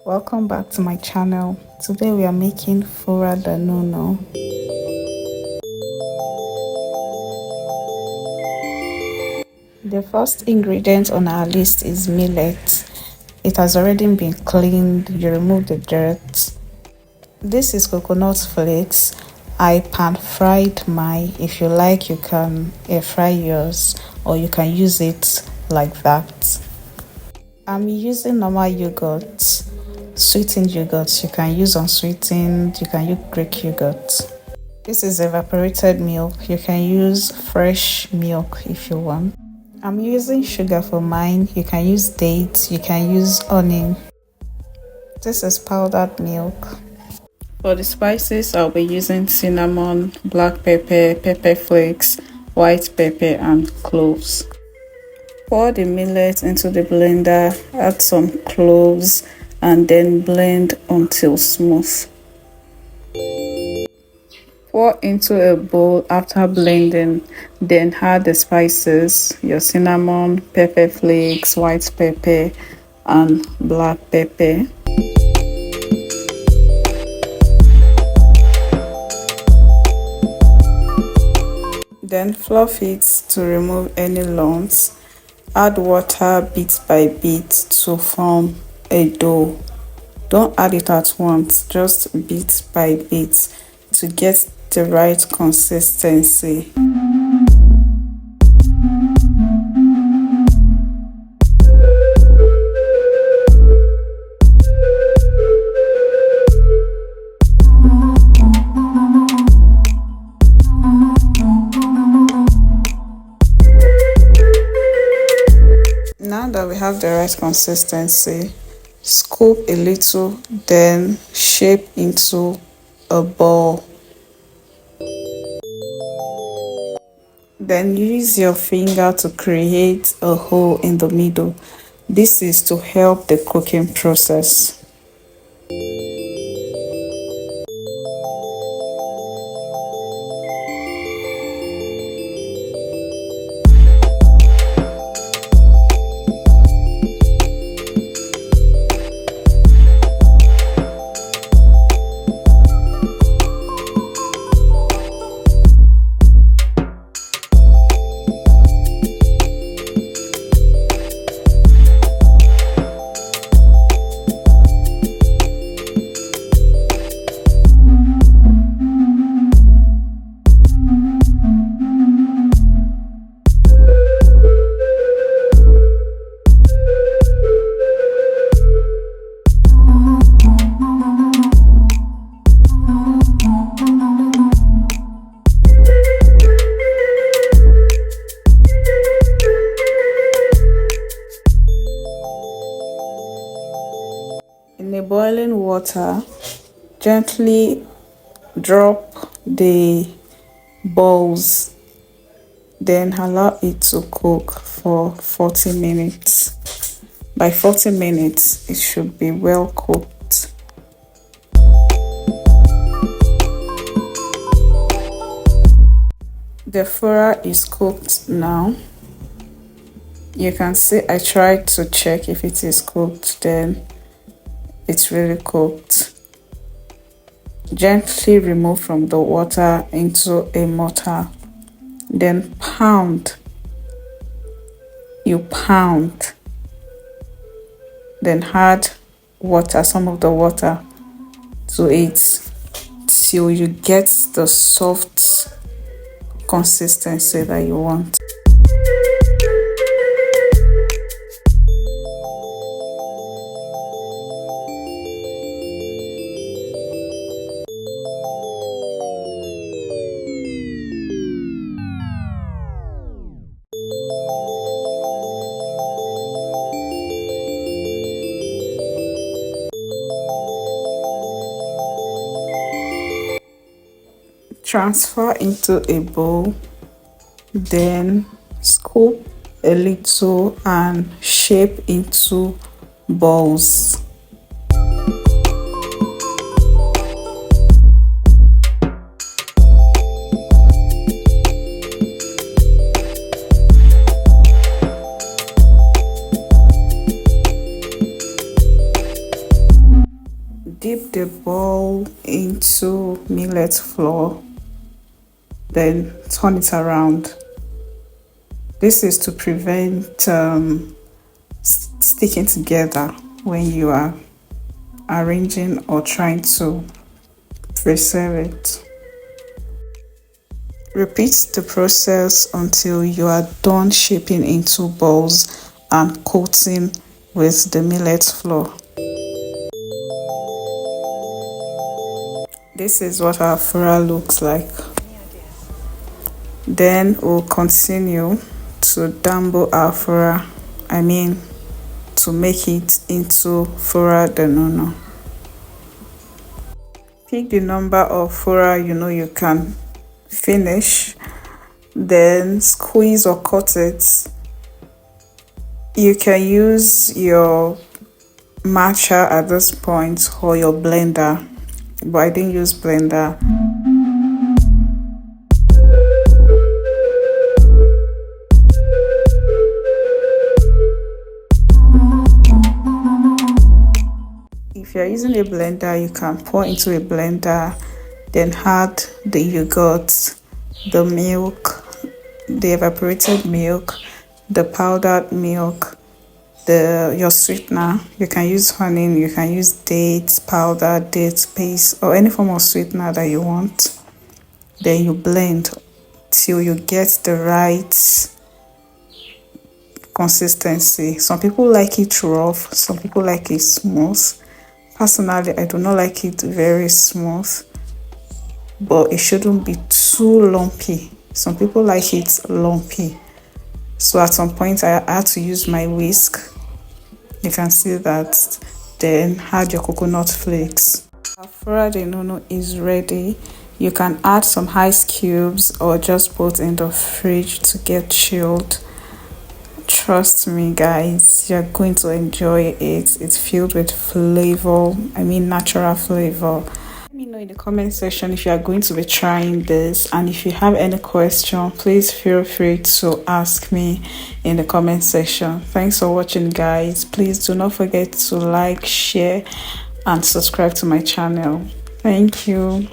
Welcome back to my channel. Today we are making Fura Da Nono. The first ingredient on our list is millet. It has already been cleaned, you remove the dirt. This is coconut flakes. I pan fried mine. If you like, you can air fry yours or you can use it like that. I'm using normal yogurt, sweetened yogurt. You can use unsweetened, you can use Greek yogurt. This is evaporated milk. You can use fresh milk if you want. I'm using sugar for mine. You can use dates, you can use honey. This is powdered milk. For the spices, I'll be using cinnamon, black pepper, pepper flakes, white pepper, and cloves. Pour the millet into the blender, add some cloves, and then blend until smooth. Pour into a bowl after blending, then add the spices, your cinnamon, pepper flakes, white pepper, and black pepper. Then fluff it to remove any lumps. Add water bit by bit to form a dough. Don't add it at once, just bit by bit to get the right consistency. Now that we have the right consistency, scoop a little, then shape into a ball. Then use your finger to create a hole in the middle. This is to help the cooking process. In the boiling water, gently drop the balls, then allow it to cook for 40 minutes. By 40 minutes, it should be well cooked. The fura is cooked now. You can see I tried to check if it is cooked, then it's really cooked. Gently remove from the water into a mortar, then pound. You pound, then add water, some of the water to it till you get the soft consistency that you want. Transfer into a bowl, then scoop a little and shape into balls. Dip the bowl into millet flour, then turn it around. This is to prevent sticking together when you are arranging or trying to preserve it. Repeat the process until you are done shaping into balls and coating with the millet flour. This is what our fura looks like. Then we'll continue to damble our fura, to make it into Fura Da Nono. Pick the number of fura you know you can finish, then squeeze or cut it. You can use your matcha at this point or your blender, but I didn't use blender. If you're using a blender, you can pour into a blender, then add the yogurt, the milk, the evaporated milk, the powdered milk, your sweetener. You can use honey, you can use dates powder, date paste, or any form of sweetener that you want. Then you blend till you get the right consistency. Some people like it rough, some people like it smooth. Personally, I do not like it very smooth, but it shouldn't be too lumpy. Some people like it lumpy. So at some point I had to use my whisk. You can see that. Then add your coconut flakes. Our Fura Da Nono is ready. You can add some ice cubes or just put in the fridge to get chilled. Trust me guys, you're going to enjoy it. It's filled with flavor, natural flavor. Let me know in the comment section if you are going to be trying this, and if you have any question, please feel free to ask me in the comment section. Thanks for watching guys. Please do not forget to like, share and subscribe to my channel. Thank you.